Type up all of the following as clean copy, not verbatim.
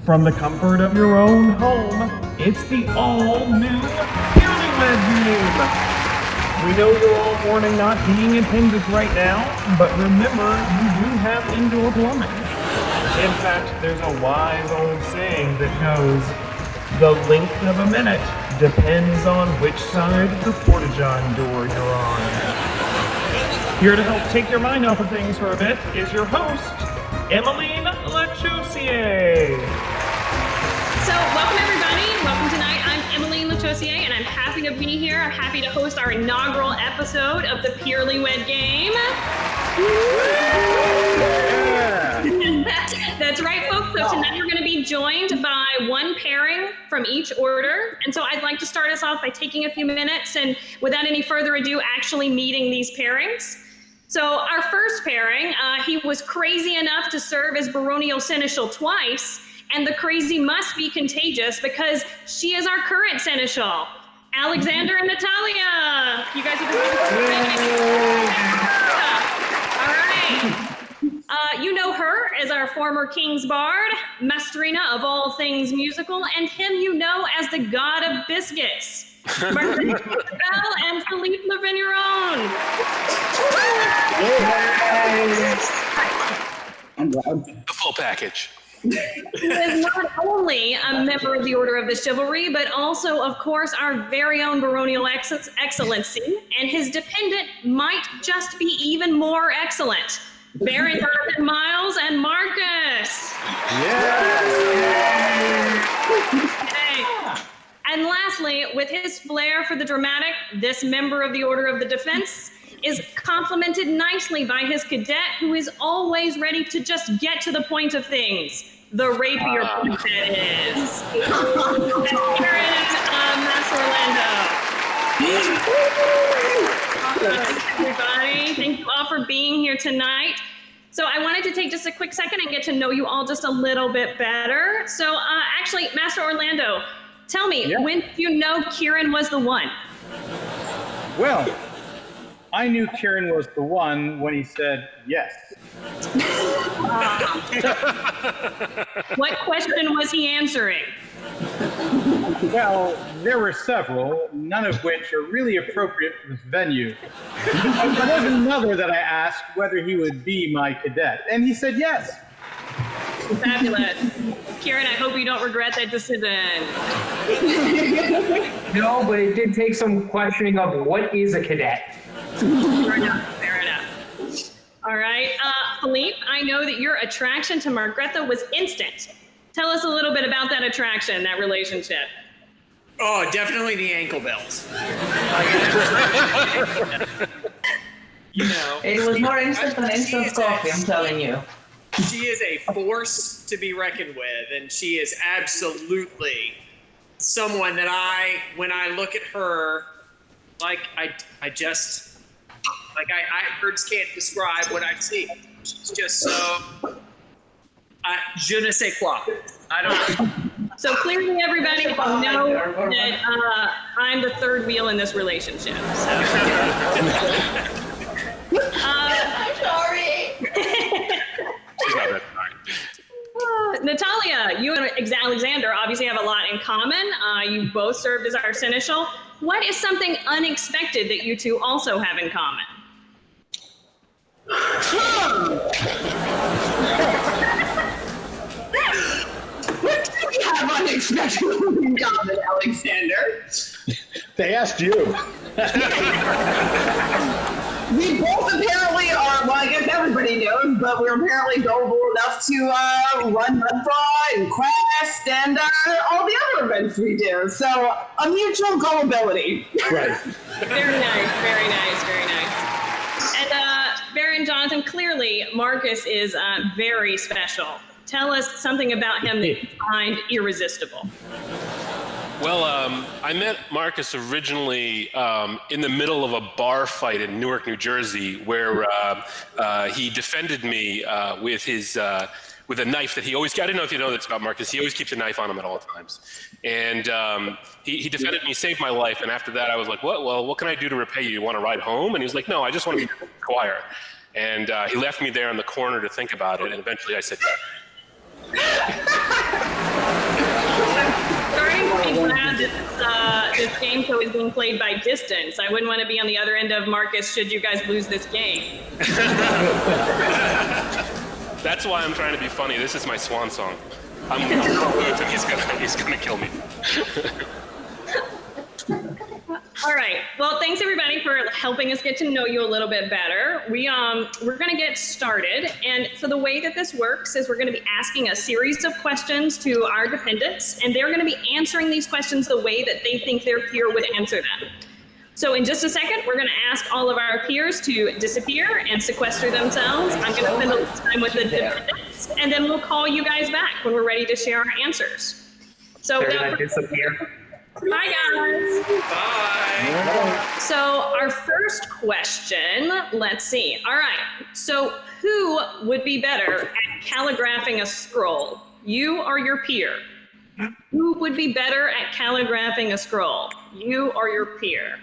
From the comfort of your own home, it's the all-new Peerlywed Game. We know you're all mourning not being in Kansas right now, but remember, you do have indoor plumbing. In fact, there's a wise old saying that goes, the length of a minute depends on which side of the porta-john door you're on. Here to help take your mind off of things for a bit is your host, Emmeline Lachaussier. So, welcome everybody. Welcome tonight. I'm Emmeline Lachaussier, and I'm happy to be here. I'm happy to host our inaugural episode of the Peerlywed Game. That's right, folks. So tonight we're going to be joined by one pairing from each order. And so I'd like to start us off by taking a few minutes and, without any further ado, actually meeting these pairings. So our first pairing, he was crazy enough to serve as baronial seneschal twice, and the crazy must be contagious because she is our current seneschal, Alexander and Natalia. You guys are all right. You know her as our former King's Bard, Mastrina of all things musical, and him you know as the God of Biscuits, Marcel and Philippe Le Vigneron. The full package. He is not only a member of the Order of the Chivalry, but also, of course, our very own baronial excellency, and his dependent might just be even more excellent. Baron Jonathan Miles and Marcus. Hey. And lastly, with his flair for the dramatic, this member of the Order of the Defense is complemented nicely by his cadet, who is always ready to just get to the point of things. The rapier point, that is. That's Karen, Master Orlando. Everybody, thank you all for being here tonight. So I wanted to take just a quick second and get to know you all just a little bit better. So actually, Master Orlando, tell me, when did you know Kieran was the one? Well, I knew Kieran was the one when he said yes. What question was he answering? Well, there were several, none of which are really appropriate for this venue. But there was another that I asked whether he would be my cadet, and he said yes. Fabulous. Kieran, I hope you don't regret that decision. No, but it did take some questioning of what is a cadet. Fair enough. All right. Philippe, I know that your attraction to Margrethe was instant. Tell us a little bit about that attraction, that relationship. Oh, definitely the ankle belt. You know. It was more instant than instant coffee, I'm telling you. She is a force to be reckoned with, and she is absolutely someone that when I look at her, like, I words can't describe what I see. She's just so, je ne sais quoi. I don't know. So clearly everybody know that I'm the third wheel in this relationship. So. I'm sorry. She's not that smart. Natalia, you and Alexander obviously have a lot in common. You both served as our seneschal. What is something unexpected that you two also have in common? What do we have unexpectedly in common, Alexander? They asked you. We both apparently are, well, I guess everybody knows, but we're apparently gullible enough to run Mudfraw and Quest and all the other events we do. So, a mutual gullibility. Right. Very nice. And Baron Jonathan, clearly Marcus is very special. Tell us something about him that you find irresistible. Well, I met Marcus originally in the middle of a bar fight in Newark, New Jersey, where he defended me with his with a knife that he always. I don't know if you know this about Marcus. He always keeps a knife on him at all times, and he defended me, saved my life. And after that, I was like, "What? Well, what can I do to repay you? You want to ride home?" And he was like, "No, I just want to be in the choir." And he left me there in the corner to think about it. And eventually, I said, "Yeah." always being played by distance. I wouldn't want to be on the other end of Marcus should you guys lose this game. That's why I'm trying to be funny. This is my swan song. I'm gonna lose and he's gonna kill me. All right. Well, thanks everybody for helping us get to know you a little bit better. We're going to get started. And so the way that this works is we're going to be asking a series of questions to our dependents, and they're going to be answering these questions the way that they think their peer would answer them. So in just a second, we're going to ask all of our peers to disappear and sequester themselves. I'm going to spend a little time with the dependents, and then we'll call you guys back when we're ready to share our answers. So They're going to disappear. Bye, guys. Bye. So our first question, let's see. All right. So who would be better at calligraphing a scroll? You or your peer? Who would be better at calligraphing a scroll? You or your peer?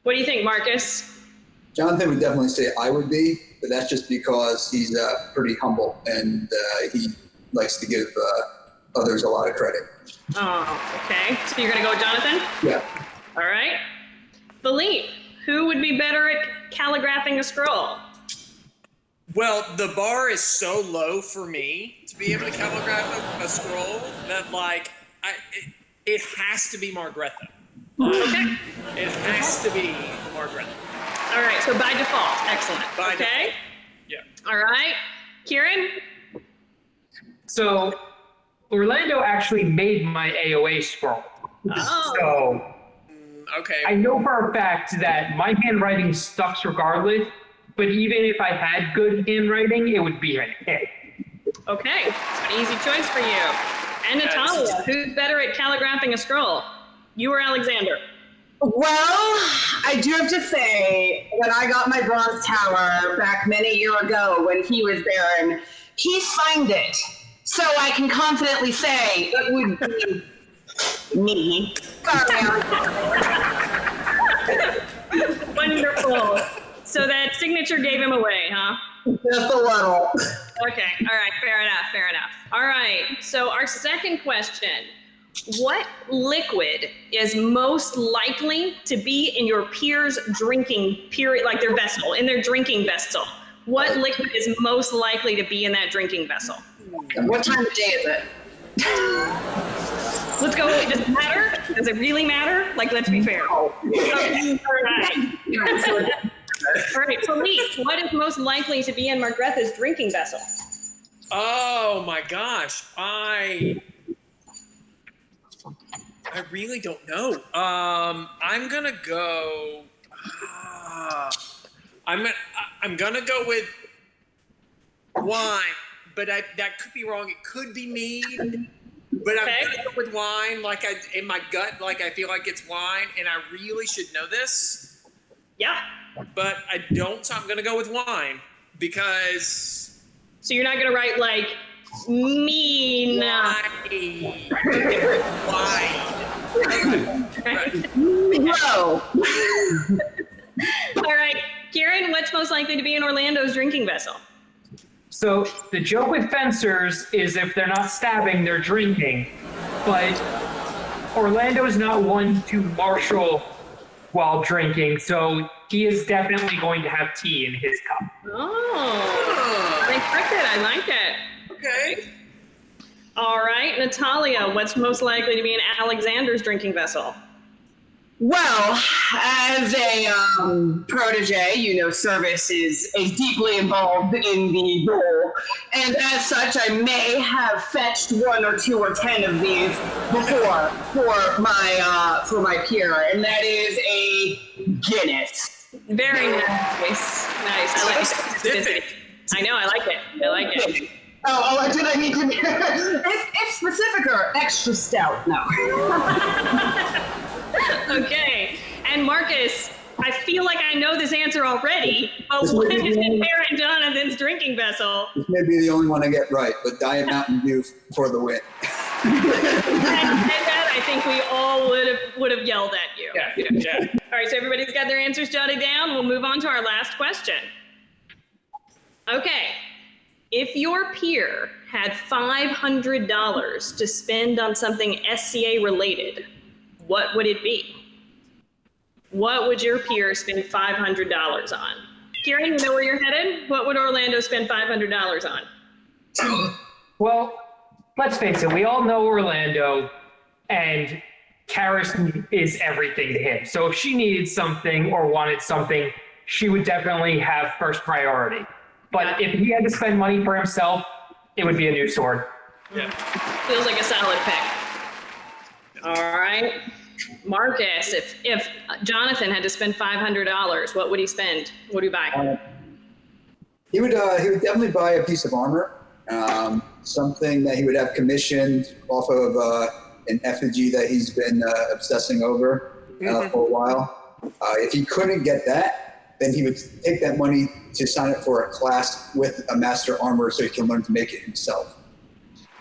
What do you think, Marcus? Jonathan would definitely say I would be, but that's just because he's pretty humble and he likes to give others a lot of credit. Oh, okay. So you're going to go with Jonathan? Yeah. All right. Philippe, who would be better at calligraphing a scroll? Well, the bar is so low for me to be able to calligraph a scroll that, like, it has to be Margretha. Okay. It has to be Margretha. All right. So by default. Excellent. By okay. default. Yeah. All right. Kieran? So Orlando actually made my AOA scroll. Oh. So Okay. I know for a fact that my handwriting sucks regardless, but even if I had good handwriting, it would be an A. Okay. It's an easy choice for you. And Natalia, who's better at calligraphing a scroll? You or Alexander? Well, I do have to say, when I got my bronze tower back many years ago when he was Baron, he signed it. So I can confidently say it would be me. Sorry. Wonderful. So that signature gave him away, huh? Just a little. Okay. All right. Fair enough. Fair enough. All right. So our second question. What liquid is most likely to be in your peer's drinking period, like their vessel, in their drinking vessel? What liquid is most likely to be in that drinking vessel? What time of day is it? Let's go. Does it matter? Does it really matter? Like, let's be fair. All right. All right, Philippe, what is most likely to be in Margretha's drinking vessel? Oh my gosh, I really don't know. I'm gonna go. I'm gonna go with wine, but that could be wrong. It could be mead, but I'm gonna go with wine. Like in my gut, like I feel like it's wine, and I really should know this. Yeah. But I don't, so I'm gonna go with wine because. So you're not gonna write like mean. No. All right, Kieran, what's most likely to be in Orlando's drinking vessel? So the joke with fencers is if they're not stabbing, they're drinking. But Orlando is not one to marshal while drinking, so he is definitely going to have tea in his cup. Oh, I like it. I like it. Okay. All right, Natalia, what's most likely to be in Alexander's drinking vessel? Well, as a protege, you know, service is deeply involved in the role, and as such, I may have fetched 1 or 2 or 10 of these before for my peer, and that is a Guinness. Very nice. Nice. I like it. I know. I like it. I like it. Oh, did I need to be? It's specific or extra stout? No. Okay. And Marcus, I feel like I know this answer already, but what is in Baron Jonathan's drinking vessel? This may be the only one I get right, but Diet Mountain Dew for the win. And that I think we all would have yelled at you. Yeah. All right, so everybody's got their answers jotted down. We'll move on to our last question. Okay. If your peer had $500 to spend on something SCA related, what would it be? what would your peer spend $500 on? Kieran, you know where you're headed? What would Orlando spend $500 on? Well, let's face it, we all know Orlando, and Karis is everything to him. So if she needed something or wanted something, she would definitely have first priority. But if he had to spend money for himself, it would be a new sword. Yeah. Feels like a solid pick. All right. Marcus, if Jonathan had to spend $500, what would he spend? What would he buy? He would definitely buy a piece of armor, something that he would have commissioned off of an effigy that he's been obsessing over for a while. If he couldn't get that, then he would take that money to sign up for a class with a master armor so he can learn to make it himself.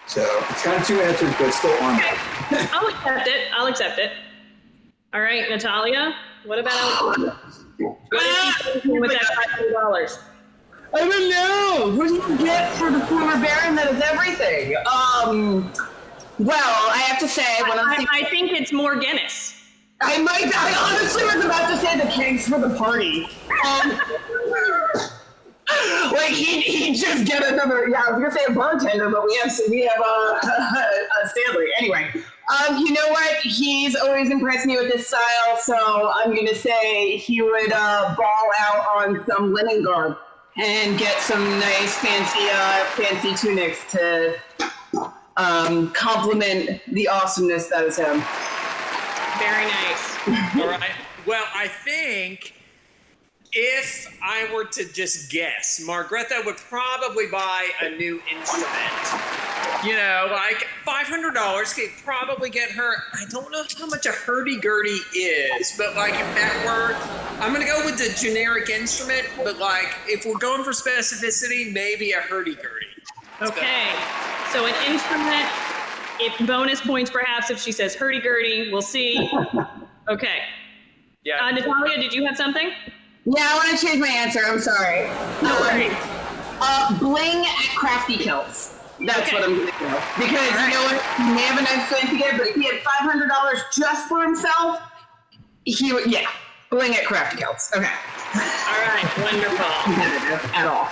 So it's kind of two answers, but it's still armor. Okay. I'll accept it. All right, Natalia, what about Alexander? What is he thinking with that $500? I don't know. What do you get for the former Baron that is everything? Well, I have to say, when I think it's more Guinness. I honestly was about to say the cakes for the party. Like he'd just get another. Yeah, I was gonna say a bartender, but we have a Stanley. Anyway, you know what? He's always impressed me with this style, so I'm gonna say he would ball out on some linen garb and get some nice fancy tunics to complement the awesomeness that is him. Very nice. All right. Well, I think if I were to just guess, Margrethe would probably buy a new instrument. You know, like $500 could probably get her, I don't know how much a hurdy-gurdy is, but like if that were, I'm going to go with the generic instrument, but like if we're going for specificity, maybe a hurdy-gurdy. Okay, so an instrument, if bonus points perhaps if she says hurdy-gurdy, we'll see. Okay. Yeah. Natalia, did you have something? Yeah, I want to change my answer. I'm sorry. No worries. Bling at Crafty Kills. That's Okay. what I'm going to do. Because you know what? He may have a nice fancy gift, but if he had $500 just for himself, he would, yeah, Bling at Crafty Kills. Okay. All right, wonderful. Competitive at all.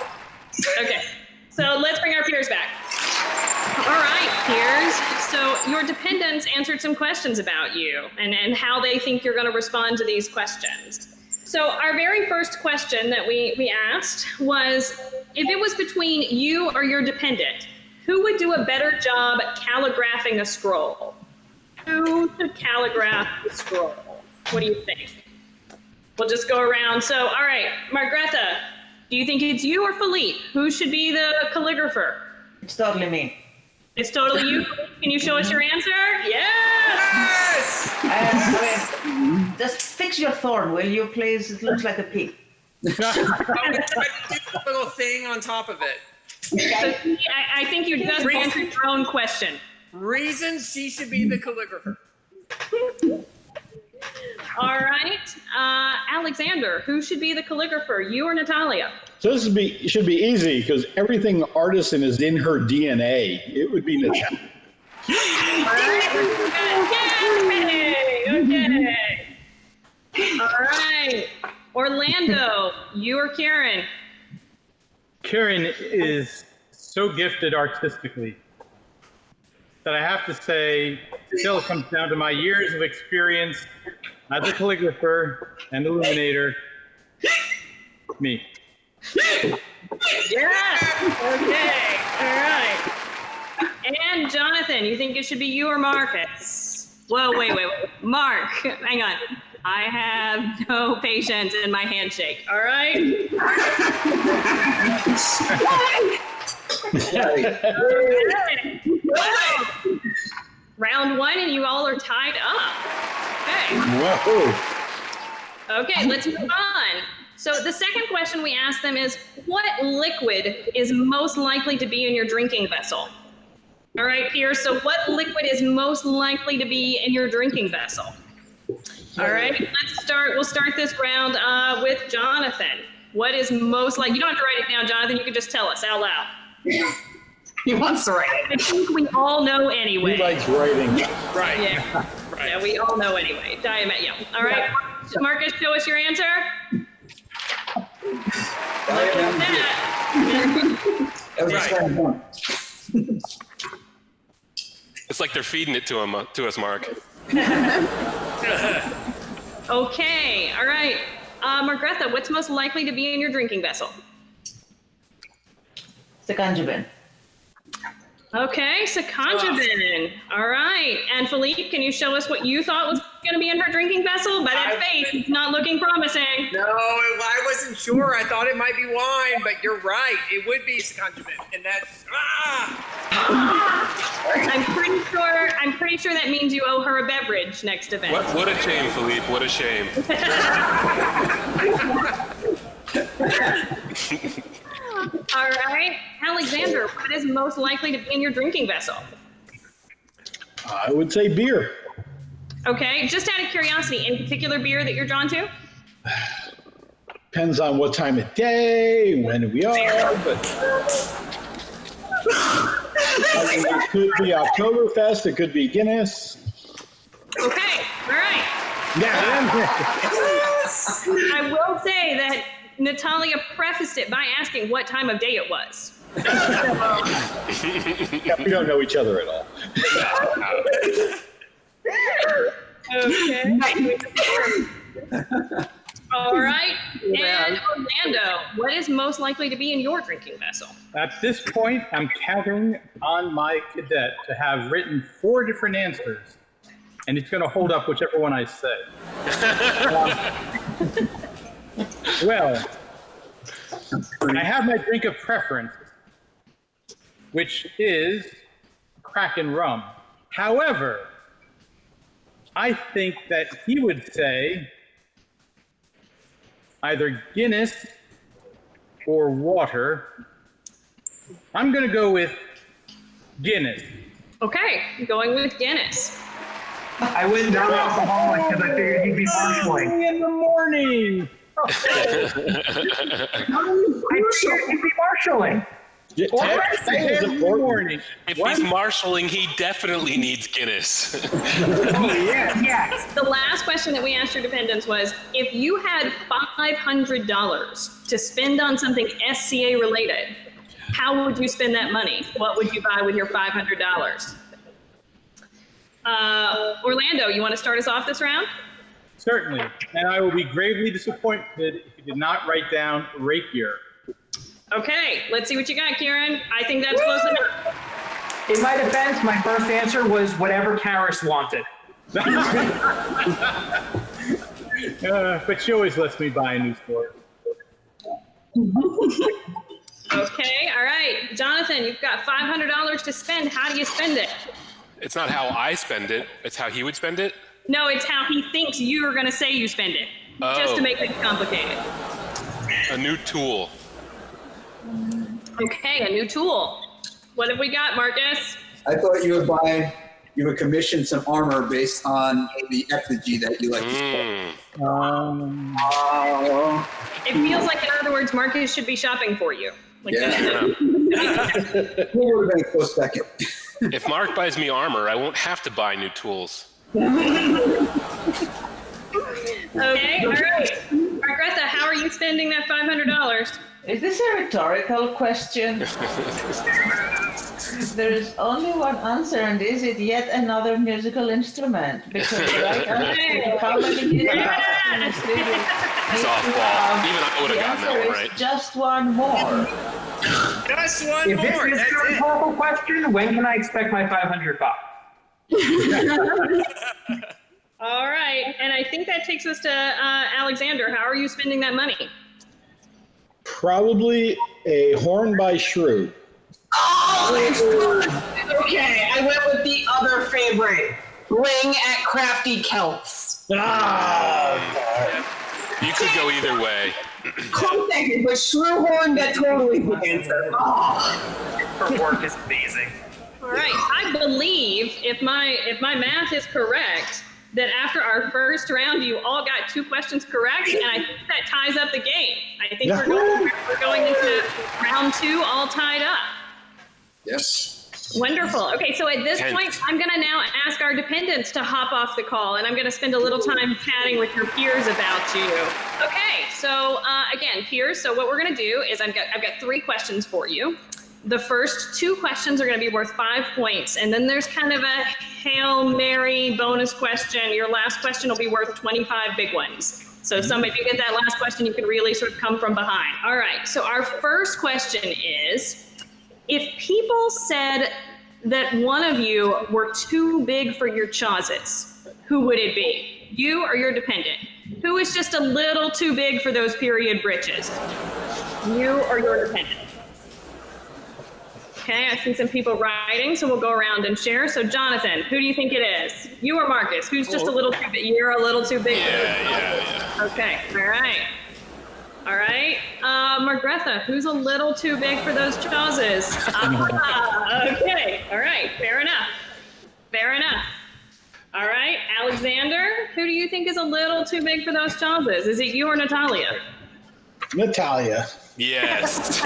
Okay, so let's bring our peers back. All right, peers. So your dependents answered some questions about you and how they think you're going to respond to these questions. So our very first question that we asked was, if it was between you or your dependent, who would do a better job at calligraphing a scroll? Who should calligraph the scroll? What do you think? We'll just go around. So, all right, Margrethe, do you think it's you or Philippe? Who should be the calligrapher? It's totally me. It's totally you. Can you show us your answer? Yes! Just fix your thorn, will you, please? It looks like a pig. I'm going to try to do a little thing on top of it. So, I think you just answered your own question. Reasons she should be the calligrapher. All right, Alexander, who should be the calligrapher, you or Natalia? So this should be easy because everything artisan is in her DNA. It would be Natalia. Okay. All right, Orlando, you or Kieran? Kieran is so gifted artistically that I have to say, it still comes down to my years of experience as a calligrapher and illuminator. Me. Yes. Okay. All right. And Jonathan, you think it should be you or Marcus? Whoa, wait. Mark, hang on. I have no patience in my handshake. All right. Wow. Round one, and you all are tied up. Okay. Whoa. Okay, let's move on. So the second question we asked them is, what liquid is most likely to be in your drinking vessel? All right, Pierce, so what liquid is most likely to be in your drinking vessel? All right, we'll start this round with Jonathan. What is most likely, you don't have to write it down, Jonathan, you can just tell us out loud. He wants to write it. I think we all know anyway. He likes writing. Right. Yeah, right. Yeah, we all know anyway. Yeah. All right. Marcus, show us your answer. Look at that. That was the starting point. It's like they're feeding it to us, Mark. Okay, all right. Margrethe, what's most likely to be in your drinking vessel? Secondubin. Okay, Secondubin. All right. And Philippe, can you show us what you thought was going to be in her drinking vessel? By that face, it's not looking promising. No, I wasn't sure. I thought it might be wine, but you're right. It would be Secondubin, and that's I'm pretty sure that means you owe her a beverage next event. What a shame, Philippe. What a shame. All right. Alexander, what is most likely to be in your drinking vessel? I would say beer. Okay. Just out of curiosity, any particular beer that you're drawn to? Depends on what time of day, when we are, but I mean, it could be Oktoberfest, it could be Guinness. Okay. All right. Yeah. I will say that Natalia prefaced it by asking what time of day it was. Yeah, we don't know each other at all. Okay. All right. And Orlando, what is most likely to be in your drinking vessel? At this point, I'm counting on my cadet to have written 4 different answers, and he's going to hold up whichever one I say. Well, I have my drink of preference, which is Kraken rum. However, I think that he would say either Guinness or water. I'm going to go with Guinness. Okay, going with Guinness. I went non-alcoholic because I figured you'd be marshalling. In the morning. I figured you'd be marshalling. If he's marshalling, he definitely needs Guinness. Yes. The last question that we asked your dependents was, if you had $500 to spend on something SCA related, how would you spend that money? What would you buy with your $500? Orlando, you want to start us off this round? Certainly. And I will be gravely disappointed if you did not write down rapier. Okay, let's see what you got, Kieran. I think that's close enough. In my defense, my first answer was whatever Karis wanted. But she always lets me buy a new sport. Okay, all right. Jonathan, you've got $500 to spend. How do you spend it? It's not how I spend it, it's how he would spend it? No, it's how he thinks you are going to say you spend it. Just to make it complicated. A new tool. Okay, a new tool. What have we got, Marcus? I thought you would commission some armor based on the effigy that you like to spell. It feels like, in other words, Marcus should be shopping for you. Like Yeah. Who would have been a close second? If Mark buys me armor, I won't have to buy new tools. Okay, all right. Margrethe, how are you spending that $500? Is this a rhetorical question? There is only one answer, and is it yet another musical instrument? Because right after how many instruments Softball. Even I would the have gotten answer that one is right. just one more. just one If this more. is a That's it. rhetorical question, when can I expect my $500? All right, and I think that takes us to Alexander. How are you spending that money? Probably a horn by shrew. Oh, okay. I went with the other favorite. Ring at Crafty Celts. You could go either way. Close second, but Shrewhorn, that totally the answer. Oh. Her work is amazing. All right, I believe, if my math is correct, that after our first round, you all got 2 questions correct, and I think that ties up the game. I think we're going into round 2 all tied up. Yes. Wonderful. Okay, so at this point, I'm going to now ask our dependents to hop off the call, and I'm going to spend a little time chatting with your peers about you. Okay, so again, peers, so what we're going to do is I've got 3 questions for you. The first 2 questions are going to be worth 5 points, and then there's kind of a Hail Mary bonus question. Your last question will be worth 25 big ones. So if you get that last question, you can really sort of come from behind. All right, so our first question is, if people said that one of you were too big for your chazes, who would it be? You or your dependent? Who is just a little too big for those period britches? You or your dependent? Okay, I see some people writing, so we'll go around and share. So Jonathan, who do you think it is? You or Marcus? Who's just a little too big? You're a little too big. Yeah. Okay, all right. Margretha, who's a little too big for those chazes? Okay, all right, fair enough. All right, Alexander, who do you think is a little too big for those chazes? Is it you or Natalia? Natalia. Yes.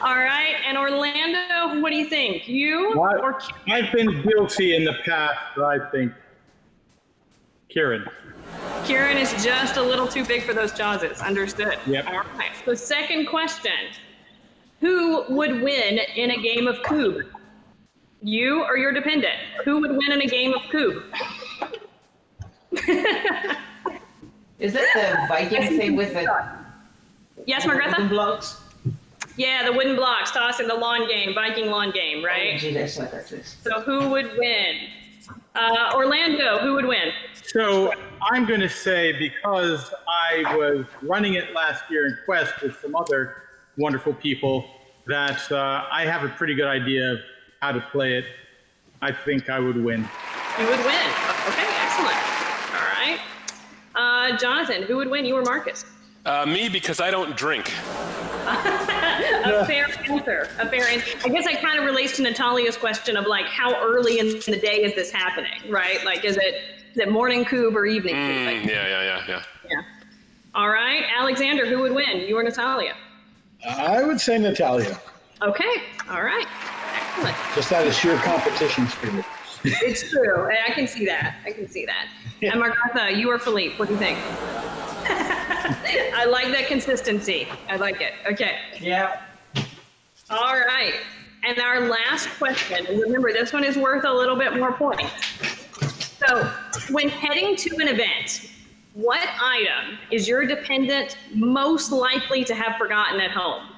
All right, and Orlando, what do you think? You or I've been guilty in the past, but I think Kieran. Kieran is just a little too big for those chazes. Understood. Yep. All right. So second question. Who would win in a game of Coob? You or your dependent? Who would win in a game of Coob? Is that the Viking thing with the Yes, wooden Margretha? blocks? Yeah, the wooden blocks tossing the lawn game, Viking lawn game, right? Oh, gee, that's what that is. So who would win? Orlando, who would win? So I'm going to say, because I was running it last year in Quest with some other wonderful people, that I have a pretty good idea of how to play it. I think I would win. You would win. Okay, excellent. All right. Jonathan, who would win, you or Marcus? Me, because I don't drink. A fair answer. I guess that kind of relates to Natalia's question of like, how early in the day is this happening, right? Like, is it morning Coob or evening Coob? Like, Yeah. All right, Alexander, who would win, you or Natalia? I would say Natalia. Okay, all right, excellent. Just out of sheer competition spirit. It's true, I can see that. Yeah. And Margretha, you or Philippe, what do you think? I like that consistency. I like it. Okay. Yeah. All right. And our last question, and remember, this one is worth a little bit more points. So, when heading to an event, what item is your dependent most likely to have forgotten at home?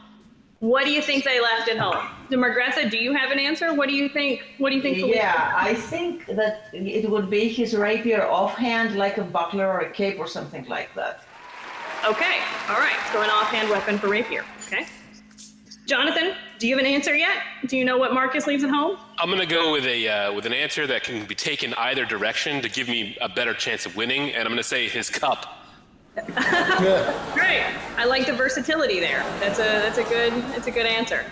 What do you think they left at home? So, Margretha, do you have an answer? What do you think? Philippe? Yeah, I think that it would be his rapier offhand, like a buckler or a cape or something like that. Okay, all right, so an offhand weapon for rapier, okay. Jonathan, do you have an answer yet? Do you know what Marcus leaves at home? I'm going to go with an answer that can be taken either direction to give me a better chance of winning, and I'm going to say his cup. Great, I like the versatility there. That's a good answer.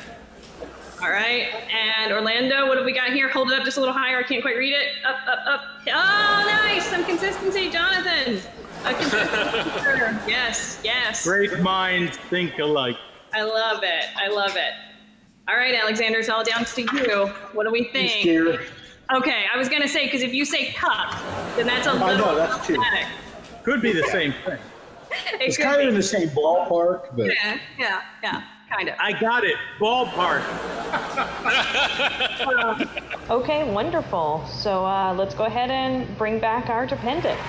All right, and Orlando, what have we got here? Hold it up just a little higher, I can't quite read it. Up. Oh, nice, some consistency, Jonathan. A consistency. Yes. Great minds think alike. I love it. All right, Alexander, it's all down to you. What do we think? Okay, I was gonna say, because if you say cup, then that's a little that's true. problematic. Could be the same thing. It's kind of in the same ballpark, but Yeah, kind of. I got it. Ballpark. Okay, wonderful. So let's go ahead and bring back our dependents.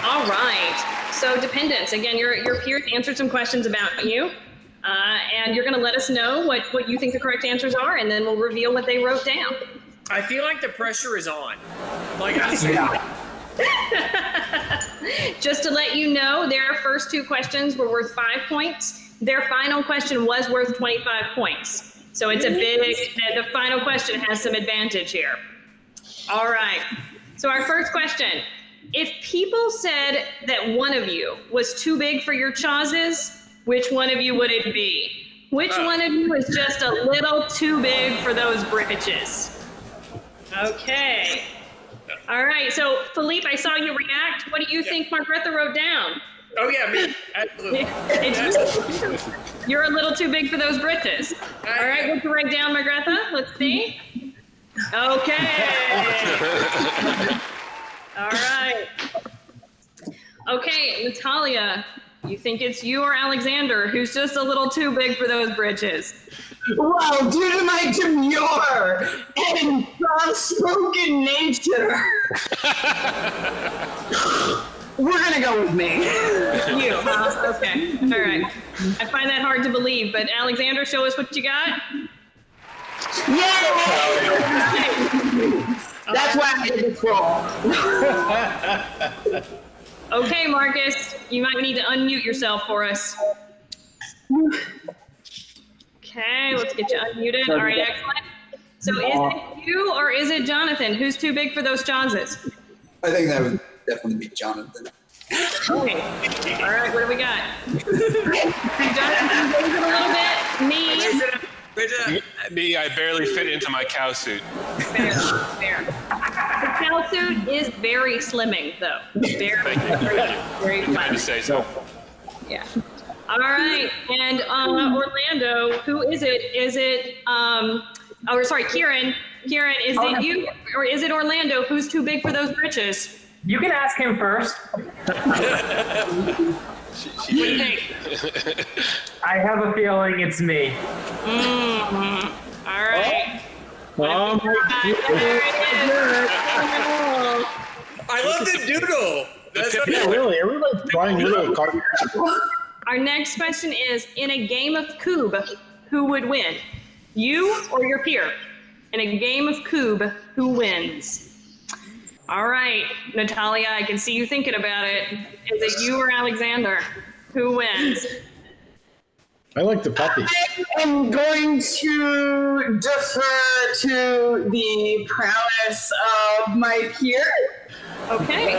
All right. So dependents, again, your peers answered some questions about you, and you're going to let us know what you think the correct answers are, and then we'll reveal what they wrote down. I feel like the pressure is on. Like Just to let you know, their first 2 questions were worth 5 points. Their final question was worth 25 points. So it's the final question has some advantage here. All right. So our first question. If people said that one of you was too big for your chazes, which one of you would it be? Which one of you is just a little too big for those britches? Okay. All right. So, Philippe, I saw you react. What do you think Margretha wrote down? Oh yeah, me. Absolutely. You're a little too big for those britches. All right, what's the rank down, Margretha? Let's see. Okay. All right. Okay, Natalia, you think it's you or Alexander who's just a little too big for those britches? Well, due to my demure and soft-spoken nature, we're gonna go with me. You, huh? Okay. All right. I find that hard to believe, but Alexander, show us what you got. Yay! That's why I did this roll. Okay, Marcus, you might need to unmute yourself for us. Okay, let's get you unmuted. All right, excellent. So is it you or is it Jonathan? Who's too big for those Johnses? I think that would definitely be Jonathan. Okay. All right, what do we got? Jonathan, raise it a little bit. Me, I barely fit into my cow suit. Fair. The cow suit is very slimming, though. Very Glad to slimming. say so. Yeah. All right, and Orlando, who is it? Is it, Kieran. Kieran, is it you or is it Orlando? Who's too big for those britches? You can ask him first. What do you think? I have a feeling it's me. Mm-hmm. All right. Oh my There it is. I love the doodle. That's Yeah, really. Everybody's trying little cards. Our next question is, in a game of Cube, who would win? You or your peer? In a game of Cube, who wins? All right, Natalia, I can see you thinking about it. Is it you or Alexander? Who wins? I like the puppy. I am going to defer to the prowess of my peer. Okay.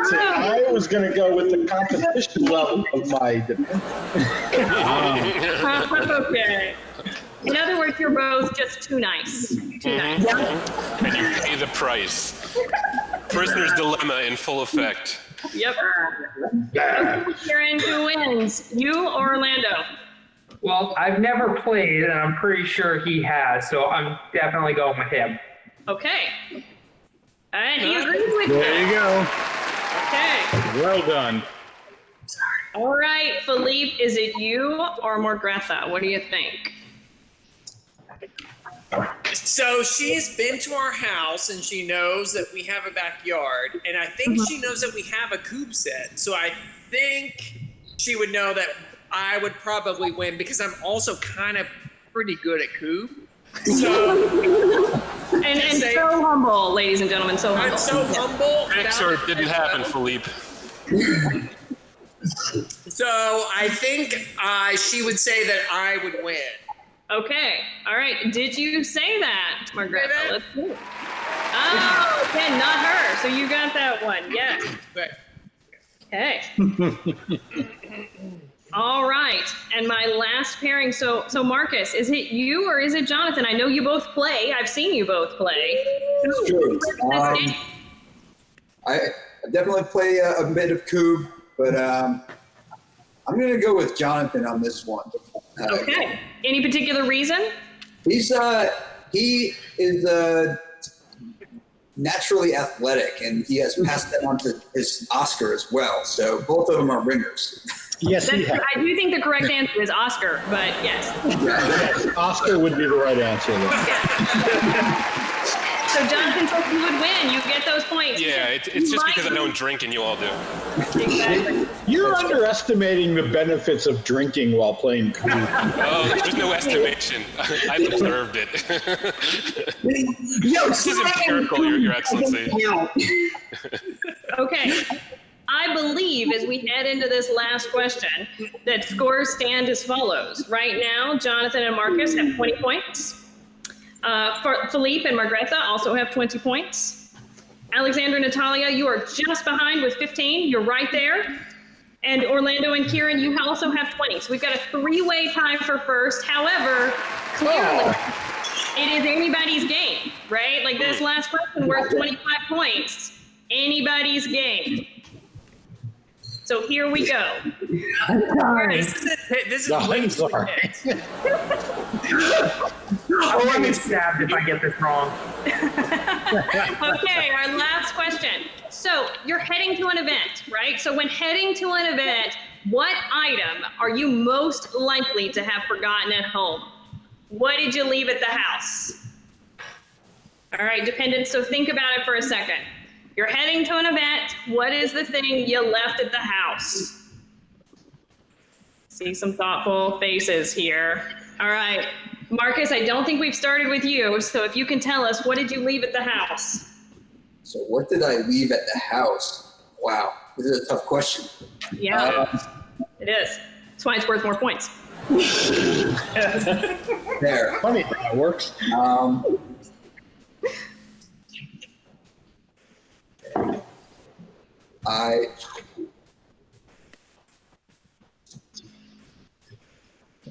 See, I was going to go with the competition level of my defense. Okay. In other words, you're both just too nice. Too nice. And you pay the price. Prisoner's dilemma in full effect. Yep. Kieran, who wins? You or Orlando? Well, I've never played, and I'm pretty sure he has, so I'm definitely going with him. Okay. And he agrees with you. There you go. Okay. Well done. All right, Philippe, is it you or Margretha? What do you think? So she's been to our house and she knows that we have a backyard, and I think she knows that we have a cube set. So I think she would know that I would probably win because I'm also kind of pretty good at cube. So and so humble, ladies and gentlemen, so humble. I'm so humble. Or it didn't happen, Philippe. So I think she would say that I would win. Okay. All right. Did you say that, Margretha? Let's see. Oh, okay, not her. So you got that one. Yes. Right. Okay. All right. And my last pairing. So Marcus, is it you or is it Jonathan? I know you both play. I've seen you both play. Sure. I definitely play a bit of Cube, but I'm going to go with Jonathan on this one. Okay. Any particular reason? He is naturally athletic, and he has passed that on to his Oscar as well. So both of them are ringers. Yes, he has. I do think the correct answer is Oscar, but yes. Yes, Oscar would be the right answer. So Jonathan told you would win. You get those points. Yeah, it's just because I don't drink and you all do. Exactly. You're underestimating the benefits of drinking while playing Cube. Oh, there's no estimation. I've observed it. This is empirical, Your Excellency. Okay. I believe as we head into this last question that scores stand as follows. Right now, Jonathan and Marcus have 20 points. Philippe and Margretha also have 20 points. Alexander and Natalia, you are just behind with 15. You're right there. And Orlando and Kieran, you also have 20. So we've got a three-way tie for first. However, clearly, it is anybody's game, right? Like this last question worth 25 points. Anybody's game. So here we go. This is way too intense. I'm going to get stabbed if I get this wrong. Okay, our last question. So you're heading to an event, right? So when heading to an event, what item are you most likely to have forgotten at home? What did you leave at the house? All right, dependents, so think about it for a second. You're heading to an event. What is the thing you left at the house? See some thoughtful faces here. All right, Marcus, I don't think we've started with you, so if you can tell us, what did you leave at the house? So what did I leave at the house? Wow, this is a tough question. Yeah, it is. That's why it's worth more points. There. Funny how it works.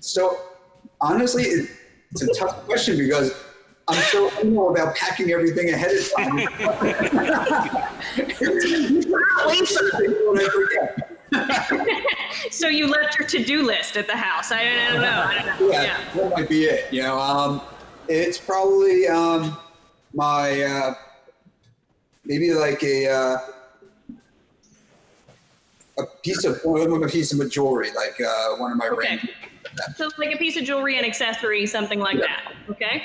So honestly, it's a tough question because I'm so anal about packing everything ahead of time. I forget. So you left your to-do list at the house. I don't know. Yeah, that might be it. You know, it's probably my maybe like a piece of jewelry, like one of my rings. So like a piece of jewelry and accessory, something like that. Okay.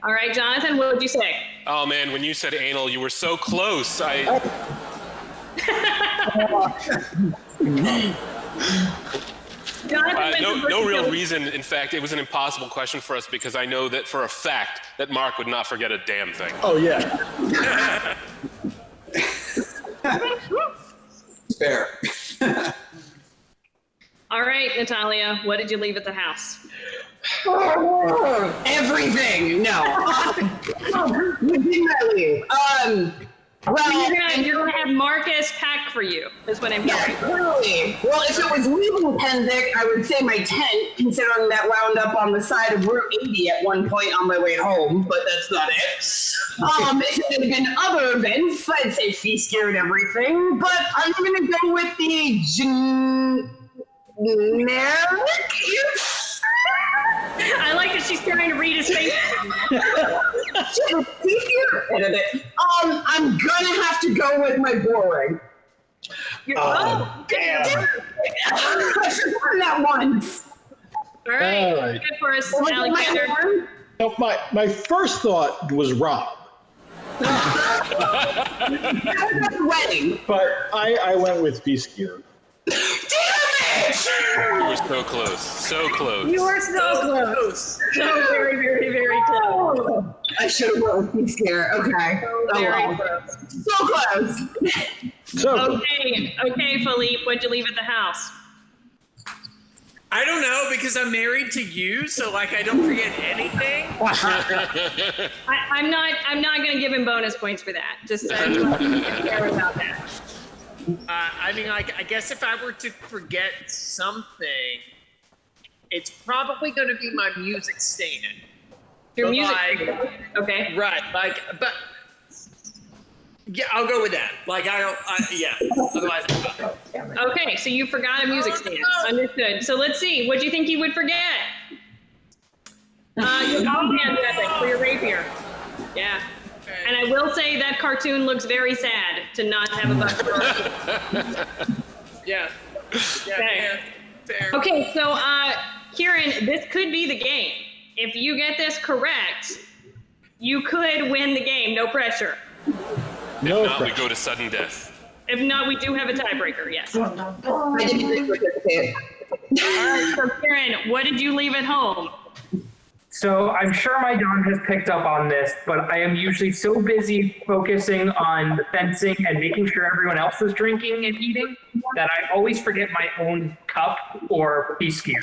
All right, Jonathan, what would you say? Oh man, when you said anal, you were so close. No real reason. In fact, it was an impossible question for us because I know that for a fact that Mark would not forget a damn thing. Oh yeah. Fair. All right, Natalia, what did you leave at the house? Everything. No. What did I leave? Well, you're gonna have Marcus pack for you, is what I'm hearing. Clearly. Well, if it was leaving Pendic, I would say my tent, considering that wound up on the side of Route 80 at one point on my way home, but that's not it. If it had been other events, I'd say feast gear and everything, but I'm gonna go with the generic. I like that she's trying to read his face. I'm gonna have to go with my boring. Damn. I should have done that once. All right. Good for us, Alexander. No, my first thought was Rob. Wedding. But I went with feast gear. You were so close. So close. You were so close. So very, very, very close. I should have went with feast gear. Okay. Very close. So close. Okay, Philippe, what'd you leave at the house? I don't know because I'm married to you, so like I don't forget anything. I'm not gonna give him bonus points for that. Just care about that. I mean, like, I guess if I were to forget something, it's probably going to be my music stand. Your music stand. Okay. Right. Like, but yeah, I'll go with that. Like, yeah. Otherwise, okay, so you forgot a music stand. Understood. So let's see. What do you think you would forget? Your hand weapon for your rapier. Yeah. And I will say that cartoon looks very sad to not have a buck. Yeah. Okay. Fair. Okay, so Kieran, this could be the game. If you get this correct, you could win the game. No pressure. If not, we go to sudden death. If not, we do have a tiebreaker. Yes. I didn't participate. All right, so Kieran, what did you leave at home? So I'm sure my dog has picked up on this, but I am usually so busy focusing on the fencing and making sure everyone else is drinking and eating that I always forget my own cup or feast gear.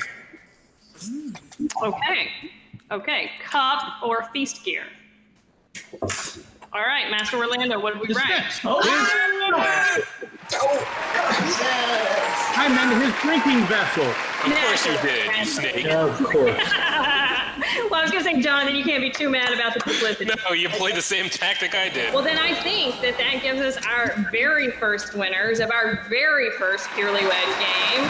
Okay, cup or feast gear. All right, Master Orlando, what did we write? I meant his drinking vessel. Of course you did, you snake. Of course. Well, was going to say, Jonathan, you can't be too mad about the publicity. No, you played the same tactic I did. Well, then I think that gives us our very first winners of our very first Peerlywed game.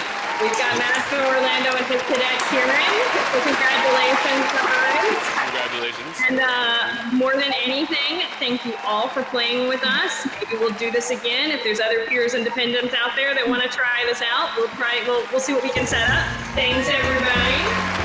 We've got Master Orlando and his cadet Kieran. So congratulations, guys. Congratulations. And more than anything, thank you all for playing with us. Maybe we'll do this again. If there's other peers and dependents out there that want to try this out, we'll see what we can set up. Thanks, everybody.